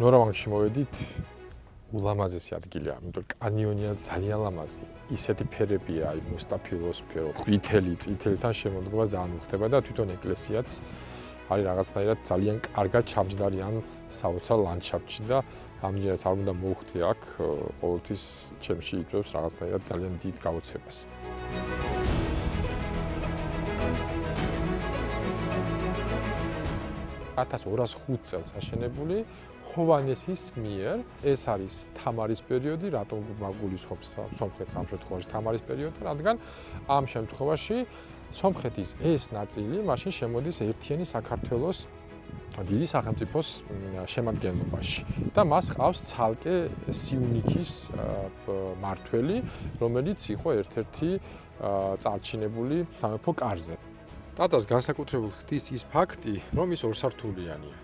ნორავანგში მოვედით ულამაზესი ადგილია, იმიტომ კანიონია ძალიან ლამაზი. ისეთი ფერებია, აი მოსტაფილოსფერო, ყვითელი, წითელთან შემოდგომა ძალიან უხდება და თვითონ ეკლესიაც არის რაღაცნაირად ძალიან კარგად ჩამჯდარი ამ საოცარ ლანდშაფტში და ამჯერადაც არ უნდა მოვხდი აქ, ყოველთვის ჩემში იწვევს რაღაცნაირად ძალიან დიდ გაოცებას. 1205 წელს აშენებული ხოვანესის მიერ, ეს არის თამარის პერიოდი, რატომ გულისხმობს სომხეთს ამ შემთხვევაში თამარის პერიოდი, რადგან ამ შემთხვევაში სომხეთის ეს ნაწილი მაშინ შემოდის ერთიანი საქართველოს დიდი სახელმწიფოს შემადგენლობაში და მას ყავს ცალკე სიუნიქის მმართველი, რომელიც იყო ერთ-ერთი წარჩინებული სამეფო კარზე. ტატას განსაკუთრებულ ხდის ის ფაქტი, რომ ის ორსართულიანია.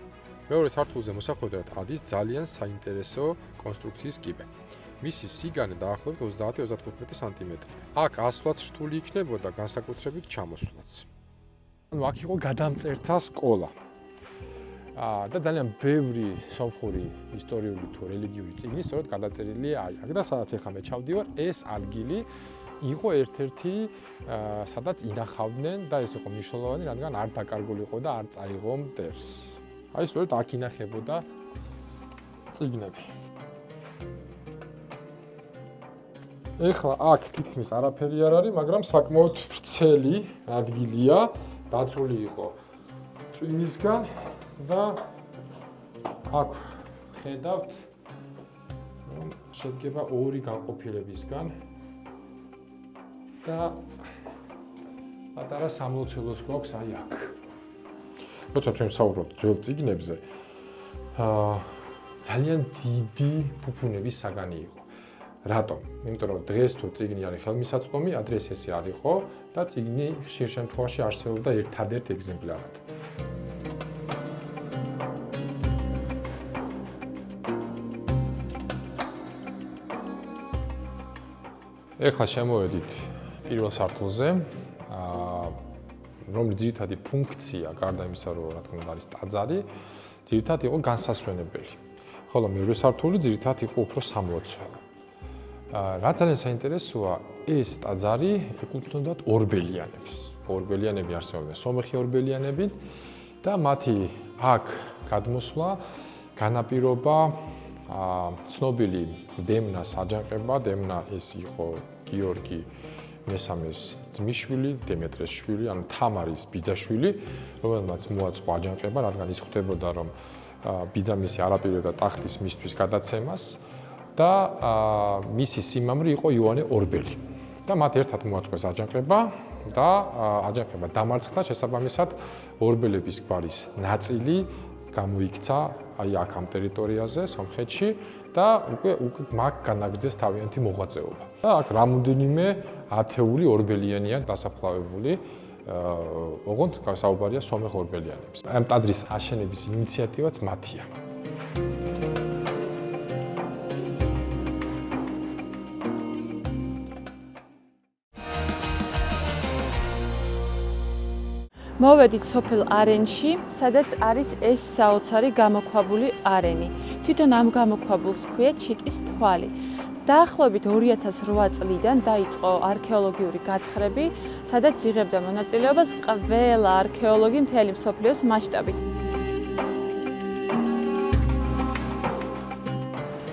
მეორე სართულზე მოსახვედრად ადის ძალიან საინტერესო კონსტრუქციის კიბე. მისი სიგანე დაახლოებით 30-35 სანტიმეტრია. აქ ასვლაც რთული იქნებოდა განსაკუთრებით ჩამოსვლაც. ანუ აქ იყო გადამწერთა სკოლა. და ძალიან ბევრი სომხური ისტორიული თუ რელიგიური წიგნი სწორედ გადაწერილია აქ და სადაც ახლა მე ჩავდივარ, ეს ადგილი იყო ერთ-ერთი სადაც ინახავდნენ და ეს იყო მნიშვნელოვანი, რადგან არ დაკარგულიყო და არ წაიღო მტერს. აი სწორედ აქ ინახებოდა წიგნები. ეხლა აქ თითქმის არაფერი არ არის, მაგრამ საკმაოდ ვრცელი ადგილია, დაცული იყო წვიმისგან და აქ ხედავთ, რომ შედგება ორი განყოფილებისგან და პატარა სამლოცველოც გვაქვს აი აქ. როცა ჩვენ საუბრობთ ძველ წიგნებზე, ძალიან დიდი ფუფუნების საგანი იყო. რატომ? იმიტომ რომ დღეს თუ წიგნი არის ხელმისაწვდომი, ადრე ესე არ იყო და წიგნი ხშირ შემთხვევაში არსებობდა ერთადერთ ეგზემპლარად. ეხლა შემოვედით პირველ სართულზე, რომლის ძირითადი ფუნქცია, გარდა იმისა, რომ რა თქმა უნდა არის ტაძარი, ძირითადად იყო განსასვენებელი. ხოლო მეორე სართული ძირითადად იყო უფრო სამლოცველო. რა ძალიან საინტერესოა, ეს ტაძარი ეკუთვნოდათ ორბელიანებს. ორბელიანები არსებობდნენ სომეხი ორბელიანები და მათი აქ გადმოსვლა განაპირობა ცნობილი დემნას აჯანყება, დემნა ეს იყო გიორგი მესამეს ძმისშვილი, დემეტრეს შვილი, ანუ თამარის ბიძაშვილი, რომელმაც მოაწყო აჯანყება, რადგან ის ხვდებოდა, რომ ბიძამისი არ აპირებდა ტახტის მისთვის გადაცემას და მისი სიმამრი იყო იოანე ორბელი. და მათ ერთად მოაწყვეს აჯანყება და აჯანყება დამარცხდა, შესაბამისად ორბელების გვარის ნაწილი გამოიქცა აი აქ ამ ტერიტორიაზე, სომხეთში და უკვე მაგ განაგრძეს თავიანთი მოღვაწეობა. და აქ რამოდენიმე ათეული ორბელიანია დასაფლავებული, ოღონდ საუბარია სომეხ ორბელიანებს. ამ ტაძრის აშენების ინიციატივაც მათია. მოვედით სოფელ არენში, სადაც არის ეს საოცარი გამოქვაბული არენი. თვითონ ამ გამოქვაბულს ჰქვია ჩიტის თვალი. დაახლოებით 2008 წლიდან დაიწყო არქეოლოგიური გათხრები, სადაც იღებდა მონაწილეობას ყველა არქეოლოგი მთელი მსოფლიოს მასშტაბით.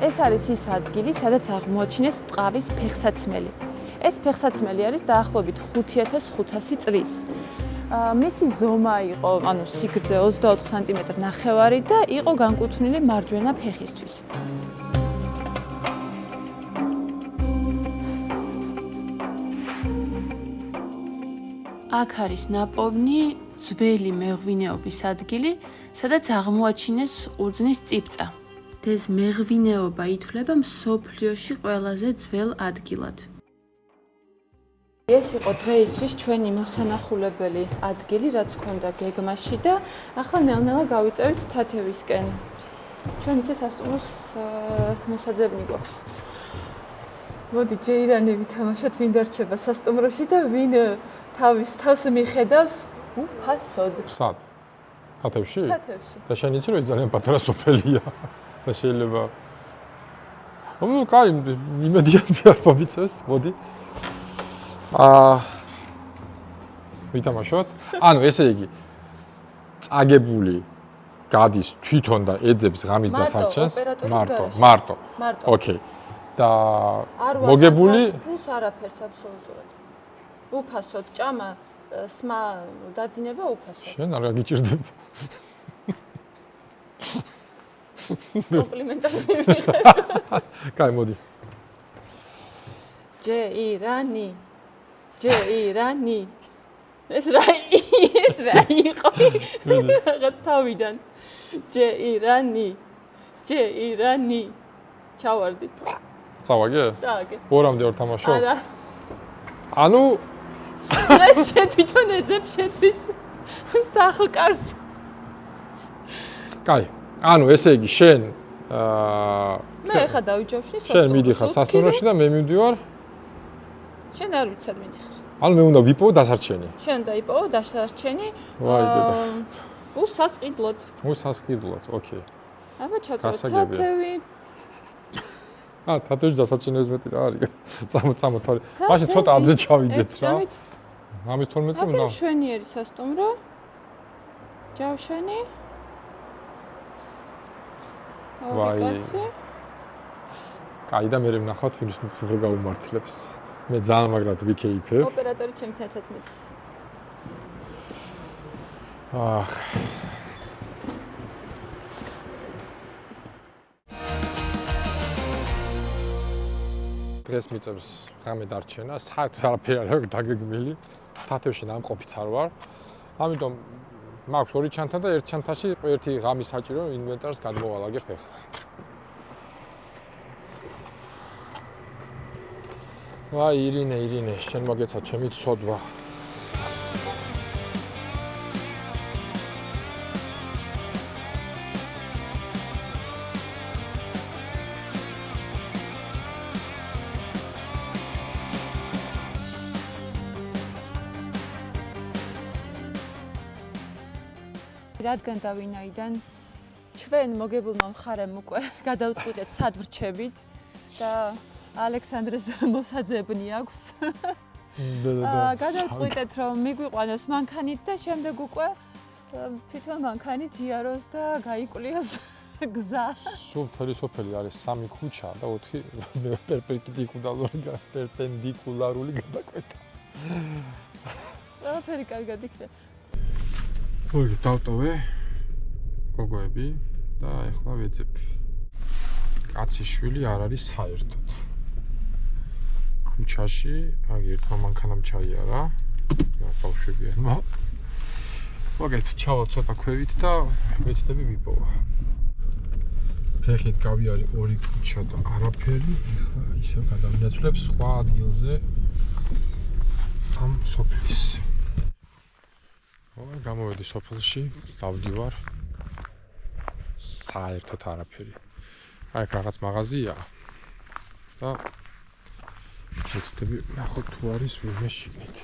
ეს არის ის ადგილი, სადაც აღმოაჩინეს ტყავის ფეხსაცმელი. ეს ფეხსაცმელი არის დაახლოებით 5500 წლის. მისი ზომა იყო, ანუ სიგრძე 24 სანტიმეტრი ნახევარი და იყო განკუთვნილი მარჯვენა ფეხისთვის. აქ არის ნაპოვნი ძველი მეღვინეობის ადგილი, სადაც აღმოაჩინეს ყურძნის წიფწა. ეს მეღვინეობა ითვლება მსოფლიოში ყველაზე ძველ ადგილად. ეს იყო დღეისთვის ჩვენი მოსანახულებელი ადგილი, რაც ჰქონდა გეგმაში და ახლა ნელ-ნელა გავიწევით თათევისკენ. ჩვენ ისე სასტუმროს მოსაძებნი გვაქვს. მოდი ჯეირანი ვითამაშოთ, ვინ დარჩება სასტუმროში და ვინ თავის თავს მიხედავს უფასოდ. სად? თათებში? თათებში. და შენ იცი რომ ის ძალიან პატარა სოფელია და შეიძლება კაი, იმედიანი არ მომიწევს, მოდი. ვითამაშოთ. ანუ ესე იგი წაგებული გადის თვითონ და ეძებს ღამის დასაჩენს მარტო. ოკეი. და მოგებული ფულს არაფერს აბსოლუტურად. უფასოდ ჭამა სმა დაძინება უფასოდ. შენ არ გაგიჭირდება. კომპლიმენტები მიღებ. კაი, მოდი. ჯეირანი. ეს რა იყო? რაღაც თავიდან. ჯეირანი. ჩავარდით. წავაგე? წავაგე. ორამდე ორ თამაშო? არა. ანუ ეს შენ თვითონ ეძებ შენთვის სახლკარს. კაი. ანუ ესე იგი შენ მე ხა დავიჯავშნი სასტუმროში. შენ მიდიხარ სასტუმროში და მე მივდივარ. შენ არ ვიცად მიდიხარ. ანუ მე უნდა ვიპოვო დასარჩენი. შენ უნდა იპოვო დასარჩენი. ვაი დედა. უსასყიდლოდ. უსასყიდლოდ, ოკეი. აბა ჩაწვა თათევი. თათევში დასარჩენების მეტი რა არის? წამო თორე. მაშინ ცოტა ადრე ჩავიდეთ რა. ამის 12 წელი უნდა. შვენიერი სასტუმრო. ჯავშანი. ვაი. კაი და მე ვნახავთ ვინც უფრო გაუმართლებს. მე ძალიან მაგრად ვიქეიფებ. ოპერატორი ჩემს ერთად მეც. დღეს მიწევს ღამე დარჩენა, საერთოდ არაფერი არ აქვს დაგეგმილი. თათევში ნამყოფიც არ ვარ. ამიტომ მაქვს ორი ჩანთა და ერთ ჩანთაში ერთი ღამის საჭირო ინვენტარს გადმოვალაგებ ახლა. ვაი, ირინე, შენ მოგეცა ჩემი ცოდვა. რადგან და ვინაიდან ჩვენ მოგებულმა მხარემ უკვე გადავწყვიტეთ სად ვრჩებით და ალექსანდრეს მოსაძებნი აქვს. გადავწყვიტეთ რომ მიგვიყვანოს მანქანით და შემდეგ უკვე თვითონ მანქანით იაროს და გაიკვლიოს გზა. სოფელი არის 3 ქუჩა და 4 პერპენდიკულარული გადაკვეთა. ყველაფერი კარგად იქნება. ორი დავტოვე გოგოები და ეხლა ვეძებ. კაცის შვილი არ არის საერთოდ. ქუჩაში, ერთმა მანქანამ ჩაიარა. ბავშვებიანმა. მოგეთ, ჩავალ ცოტა ქვევით და მეცდები ვიპოვა. ფეხით გავიარე ორი ქუჩა და არაფერი. ეხლა ისევ გადავინაცვლებ სხვა ადგილზე ამ სოფლის. გამოვედი სოფელში, დავდივარ. საერთოდ არაფერი. აქ რაღაც მაღაზია და მეცდები ნახოთ თუ არის ვინმე შიგნით.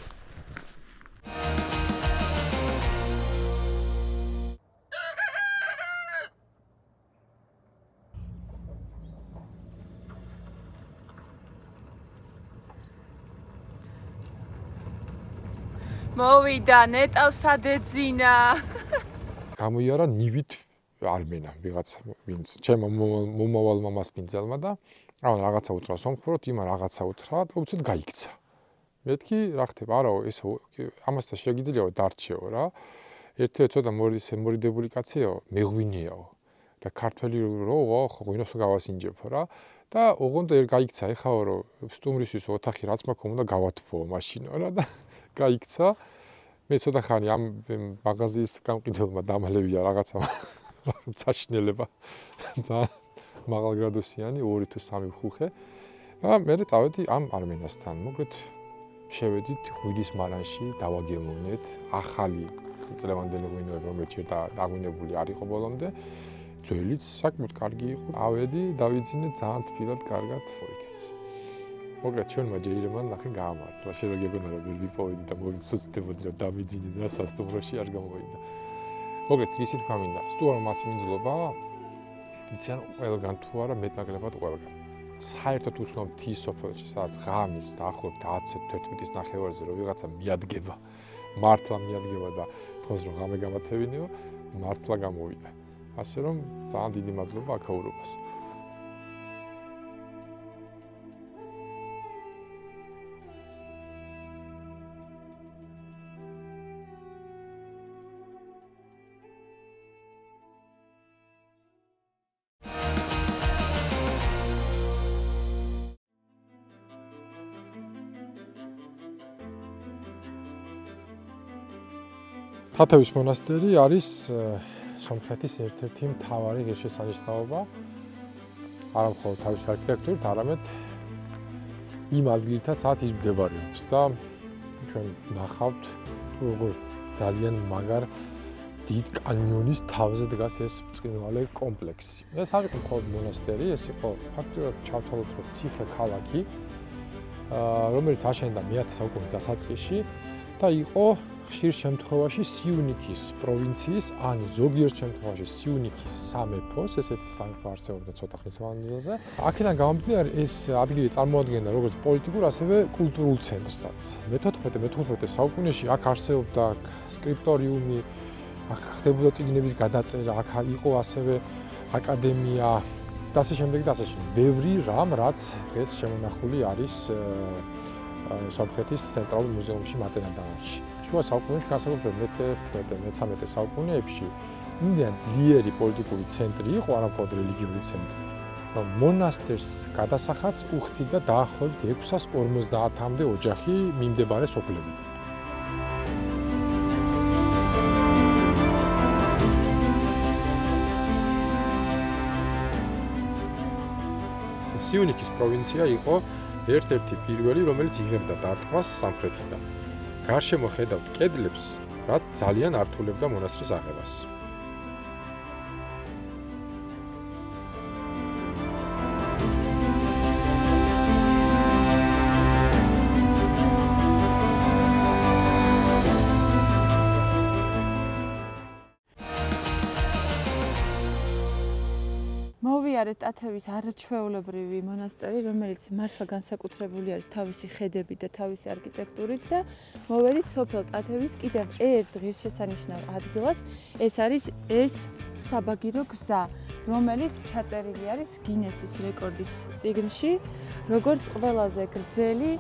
მოვიდა ნეტავსად ეძინა. გამოიარა ნივით არმენა ვიღაცა ვინც ჩემო მომავალ მამას პინძელმა და რაღაცა უთხრა სომხურად, იმა რაღაცა უთხრა და უცოდ გაიქცა. მეთქი რა ხდება? არაო, ეს ამასთან შეგიძლიაო დარჩეო რა. ერთ-ერთი ცოტა მორიდებული კაციაო, მეღვინეაო და ქართველი რო ხო ღვინოს გავასინჯებო რა. და ოღონდ გაიქცა, ეხაო რომ სტუმრისთვის ოთახი რაც მაქვს უნდა გავათბო მაშინო რა და გაიქცა. მე ცოტა ხანი ამ მაღაზიის გამყიდველმა დამალევია რაღაცა საშინელება. ძალიან მაღალგრადუსიანი 2 თუ 3 ხუხე. და მე წავედი ამ არმენასთან. მოკლედ შევედით ღვინის მარანში, დავაგემოვნეთ ახალი წლევანდელი ღვინოები, რომელიც დაგვინებული არ იყო ბოლომდე. ძველიც საკმაოდ კარგი იყო. ავედი, დავიძინე ძალიან თბილად, კარგად იქეც. მოკლედ ჩვენმა ჯეირებმა ნახე გაამართლა. შეიძლება გეგონა რომ ვერ ვიპოვედი და მოვიცოცხლებოდი რომ დავიძინე და სასტუმროში არ გამოვიდა. მოგეთ ისე თქვა მინდა, სტუარ მას მიმძლობა, იციან ყველგან თუ არა მეტნაკლებად ყველგან. საერთოდ უცნობ თის სოფელში, სადაც ღამის დაახლოებით 10-11-ის ნახევარზე რომ ვიღაცა მიადგება, მართლა მიადგება და თქოს რომ ღამე გამათევინეო, მართლა გამოვიდა. ასე რომ ძალიან დიდი მადლობა აქაურობას. თათევის მონასტერი არის სომხეთის ერთ-ერთი მთავარი ღირსშესანიშნაობა, არა მხოლოდ თავის არქიტექტურით, არამედ იმ ადგილითაც, სადაც ის მდებარეობს და ჩვენ ნახავთ, როგორ ძალიან მაგარ დიდ კანიონის თავზე დგას ეს ბრწყინვალე კომპლექსი. ეს არ იყო მხოლოდ მონასტერი, ეს იყო ფაქტობრივად ჩავთვალოთ, რომ ციხე-ქალაქი, რომელიც აშენდა მე-10 საუკუნის დასაწყისში და იყო ხშირ შემთხვევაში სიუნიქის პროვინციის ან ზოგიერთ შემთხვევაში სიუნიქის სამეფოს, ესეც სამეფო არსებობდა ცოტა ხნის მანძილზე. აქედან გამომდინარე, ეს ადგილი წარმოადგენდა როგორც პოლიტიკურ, ასევე კულტურულ ცენტრსაც. მე-14-მე-15 საუკუნეში აქ არსებობდა სკრიპტორიუმი, აქ ხდებოდა წიგნების გადაწერა, აქ იყო ასევე აკადემია და ასე შემდეგ და ასე შემდეგ. ბევრი რამ, რაც დღეს შემონახული არის სომხეთის ცენტრალურ მუზეუმში მატენადარში. შუა საუკუნეებში, განსაკუთრებით მე-11-მე-13 საუკუნეებში, იმდენად ძლიერი პოლიტიკური ცენტრი იყო, არა მხოლოდ რელიგიური ცენტრი, რომ მონასტერს გადასახადს უხდიდა დაახლოებით 650-მდე ოჯახი მიმდებარე სოფლებიდან. სიუნიქის პროვინცია იყო ერთ-ერთი პირველი, რომელიც იღებდა დარტყმას სამხრეთიდან. გარშემო ხედავთ კედლებს, რაც ძალიან ართულებდა მონასტრის აღებას. მოვიარეთ ტათევის არაჩვეულებრივი მონასტერი, რომელიც მართლა განსაკუთრებული არის თავისი ხედებით და თავისი არქიტექტურით და მოვედით სოფელ ტათევის კიდევ ერთ ღირსშესანიშნავ ადგილას, ეს არის ეს საბაგირო გზა, რომელიც ჩაწერილი არის გინესის რეკორდის წიგნში, როგორც ყველაზე გრძელი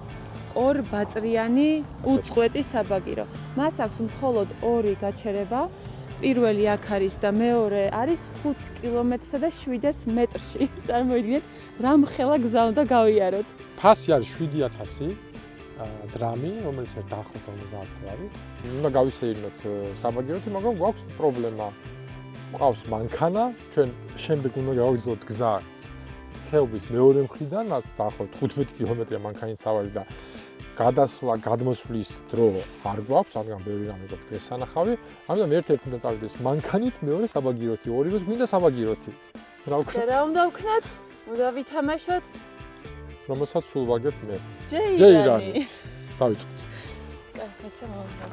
ორბაწრიანი უწყვეტი საბაგირო. მას აქვს მხოლოდ 2 გაჩერება. პირველი აქ არის და მეორე არის 5 კილომეტრსა და 700 მეტრში. წარმოიდგინეთ, რამხელა გზა უნდა გავიაროთ. ფასი არის 7000 დრამი, რომელიც დაახლოებით 50 არის. უნდა გავისეირნოთ საბაგიროთი, მაგრამ გვაქვს პრობლემა. გვყავს მანქანა, ჩვენ შემდეგ უნდა გავაგრძელოთ გზა ხეობის მეორე მხრიდან, რაც დაახლოებით 15 კილომეტრია მანქანით სავალი და გადასვლა, გადმოსვლის დრო არ გვაქვს, რადგან ბევრი რამე გვაქვს დღეს სანახავი. ამიტომ ერთ-ერთი უნდა წავიდეს მანქანით, მეორე საბაგიროთი, ორივეს გვინდა საბაგიროთი. რა ვქნათ? რა უნდა ვქნათ? უნდა ვითამაშოთ? რომელსაც სულ ვაგებ მე. ჯეირანი. დავიწყოთ. კაი, მეცა მოვიზავ.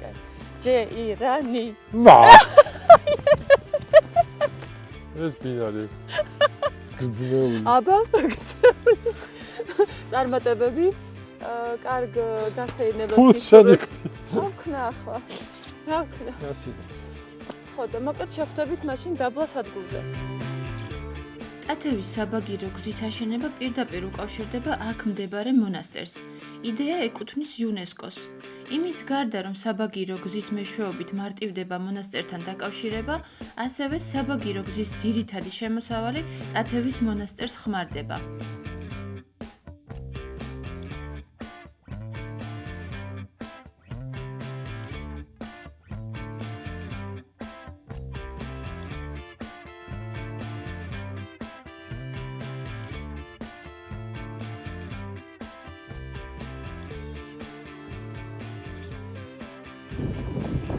კაი. ჯეირანი. მა! ეს ბინარის გრძნეული. აბა, გრძნეული. წარმატებები, კარგ გასეირნებას გისურვებთ. რა ვქნა ახლა? რა ვქნა? ასიზა. ხო და მოკლედ შევხვდებით მაშინ დაბლა სადგურზე. ტათევის საბაგირო გზის აშენება პირდაპირ უკავშირდება აქ მდებარე მონასტერს. იდეა ეკუთვნის იუნესკოს. იმის გარდა, რომ საბაგირო გზის მეშვეობით მარტივდება მონასტერთან დაკავშირება, ასევე საბაგირო გზის ძირითადი შემოსავალი ტათევის მონასტერს ხმარდება.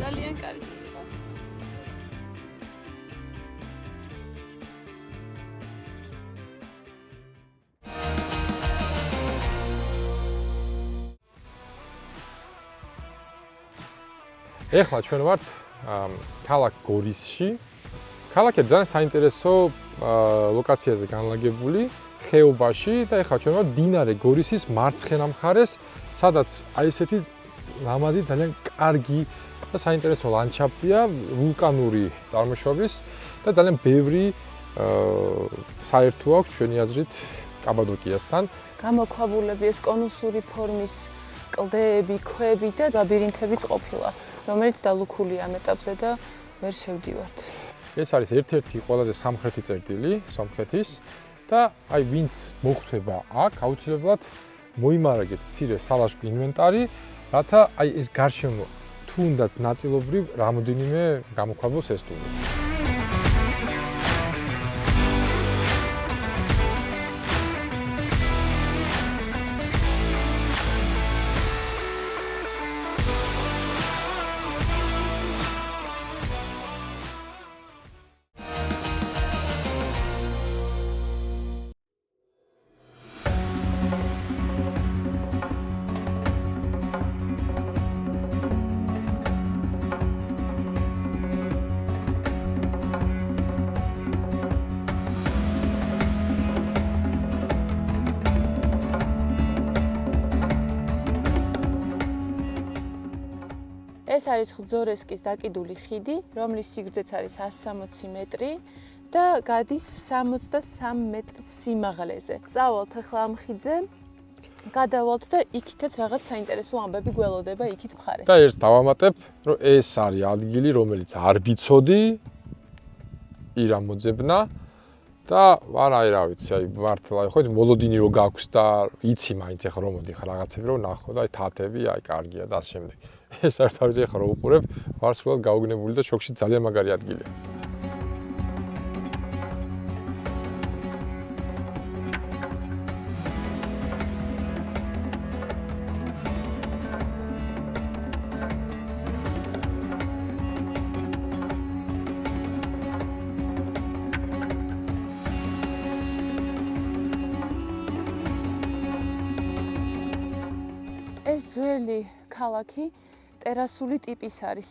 ძალიან კარგი იყო. ეხლა ჩვენ ვართ ქალაქ გორისში. ქალაქი ძალიან საინტერესო ლოკაციაზე განლაგებული ხეობაში და ეხლა ჩვენ ვართ მდინარე გორისის მარცხენა მხარეს, სადაც აი ესეთი ლამაზი ძალიან კარგი და საინტერესო ლანდშაფტია, ვულკანური წარმოშობის და ძალიან ბევრი საერთო აქვს ჩვენი აზრით კაბადოკიასთან. გამოქვაბულები ეს კონუსური ფორმის კლდეები, ქვები და ლაბირინთებიც ყოფილა, რომელიც დალუქულია ამ ეტაპზე და ვერ შევდივართ. ეს არის ერთ-ერთი ყველაზე სამხრეთი წერტილი სომხეთის და აი ვინც მოხვდება აქ, აუცილებლად მოიმარაგეთ მცირე სალაშქრო ინვენტარი, რათა აი ეს გარშემო თუნდაც ნაწილობრივ რამოდენიმე გამოქვაბულს ესტუმროს. ეს არის ხძორესკის დაკიდული ხიდი, რომლის სიგრძეც არის 160 მეტრი და გადის 63 მეტრის სიმაღლეზე. წავალთ ახლა ამ ხიდზე, გადავალთ და იქითაც რაღაც საინტერესო ამბები გველოდება იქით მხარეს. და ერთს დავამატებ, რომ ეს არის ადგილი, რომელიც არ ვიცოდი ირა მოძებნა და ვარაი რა ვიცი, აი მართლა ხო მოლოდინი რო გაქვს და იცი მაინც ახლა რომ მოდი ხა რაღაცები რო ნახო და აი თათები, აი კარგია და ასე შემდეგ. ეს საერთოდ ახლა რო უყურებ, ვარ სულად გაუგნებული და შოქში ძალიან მაგარი ადგილია. ეს ძველი ქალაქი ტერასული ტიპის არის.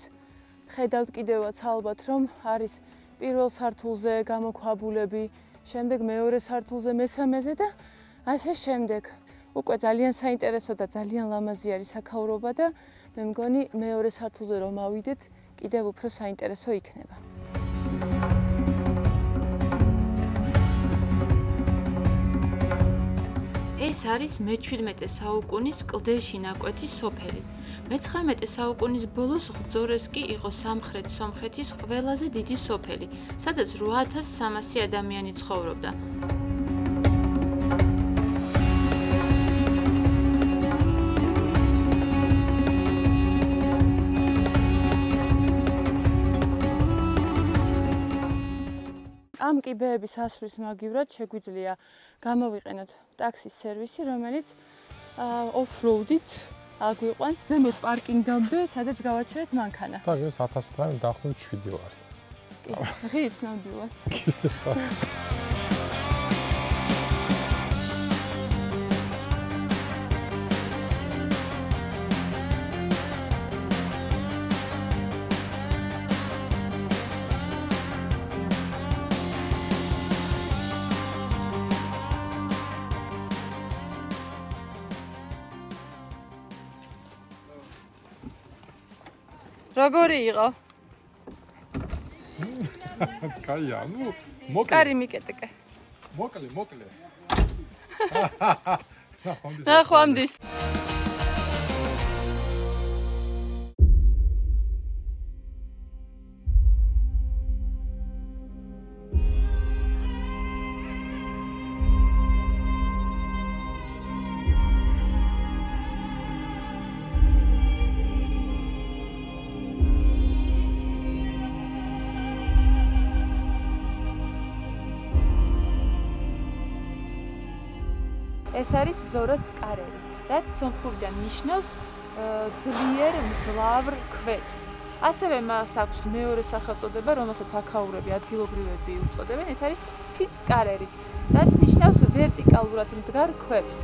ხედავთ კიდევაც ალბათ, რომ არის პირველ სართულზე გამოქვაბულები, შემდეგ მეორე სართულზე მესამეზე და ასე შემდეგ. უკვე ძალიან საინტერესო და ძალიან ლამაზი არის საქაურობა და მე მგონი მეორე სართულზე რომ ავიდეთ, კიდევ უფრო საინტერესო იქნება. ეს არის მე-17 საუკუნის კლდეში ნაკვეთი სოფელი. მე-19 საუკუნის ბოლოს ხძორესკი იყო სამხრეთ სომხეთის ყველაზე დიდი სოფელი, სადაც 8300 ადამიანი ცხოვრობდა. ამ კიბეების ასვრის მაგივრად შეგვიძლია გამოვიყენოთ ტაქსის სერვისი, რომელიც off-road-ით აგვიყვანს ზემოთ პარკინგამდე, სადაც გავაჩერეთ მანქანა. და ეს 1000 დრამი დაახლოებით 7 ლარი. კი, ღირს ნამდვილად. როგორი იყო? კაია, ну, მოკლე. კარი მიკეტეკე. მოკლე. ნახვამდის. ეს არის ზოროც კარერი, რაც სომხურიდან ნიშნავს ძლიერ მძლავრ ქვებს. ასევე მას აქვს მეორე სახელწოდება, რომელსაც აქაურები ადგილობრივები უწოდებენ, ეს არის ციცკარერი, რაც ნიშნავს ვერტიკალურად მდგარ ქვებს.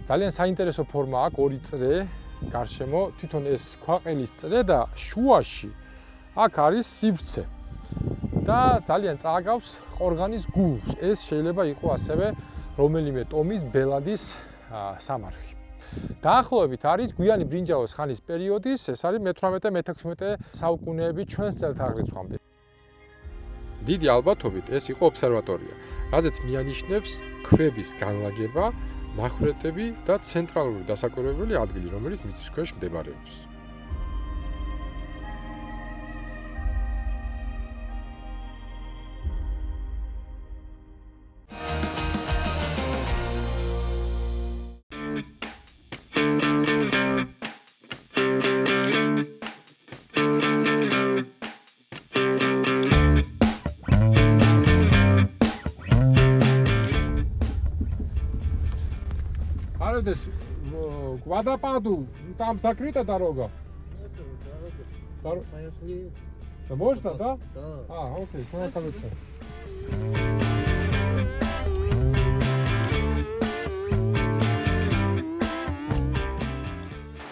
ძალიან საინტერესო ფორმა აქვს, ორი წრე გარშემო, თვითონ ეს ქვაყელის წრე და შუაში აქ არის სივრცე. და ძალიან წააგავს ყორღანის გულს. ეს შეიძლება იყოს ასევე რომელიმე ტომის ბელადის სამარხი. დაახლოებით არის გვიანი ბრინჯაოს ხანის პერიოდის, ეს არის მე-18-მე-16 საუკუნეები ჩვენს წელთაღრიცხვამდე. დიდი ალბათობით ეს იყო ობსერვატორია, რაზეც მიანიშნებს ქვების განლაგება, ნახვრეთები და ცენტრალური დასაკვირვებელი ადგილი, რომელიც მიწის ქვეშ მდებარეობს. Des водопаду, там закрыта дорога. Да можно, да? Да. Окей, что на колесе?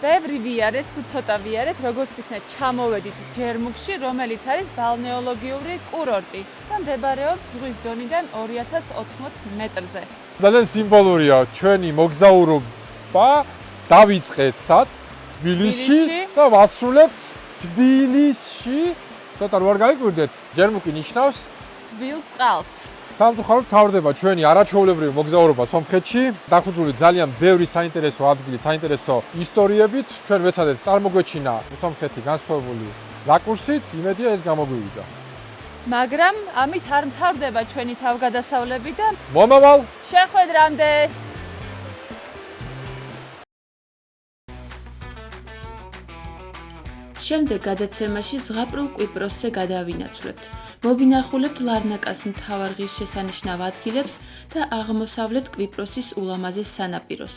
ბევრი ვიარეთ, თუ ცოტა ვიარეთ, როგორც იქნა ჩამოვედით ჯერმუქში, რომელიც არის ბალნეოლოგიური კურორტი და მდებარეობს ზღვის დონიდან 2080 მეტრზე. ძალიან სიმბოლურია ჩვენი მოგზაურობა დავიწყეთ სად თბილისში და ვასრულებთ თბილისში. ცოტა რო არ გაიკვირდეთ, ჯერმუკი ნიშნავს თბილ წყალს. სამწუხაროდ თავდება ჩვენი არაჩვეულებრივი მოგზაურობა სომხეთში. დახუძული ძალიან ბევრი საინტერესო ადგილი, საინტერესო ისტორიებით. ჩვენ ვეცადეთ წარმოგვეჩინა სომხეთი განსხვავებული რაკურსით, იმედია ეს გამოგვივიდა. მაგრამ ამით არ მთავრდება ჩვენი თავგადასავლები და მომავალ შეხვედრამდე. შემდეგ გადაცემაში ზღაპრულ კვიპროსზე გადავინაცვლებთ. მოვინახულებთ ლარნაკას მთავარ ღირსშესანიშნავ ადგილებს და აღმოსავლეთ კვიპროსის ულამაზეს სანაპიროს.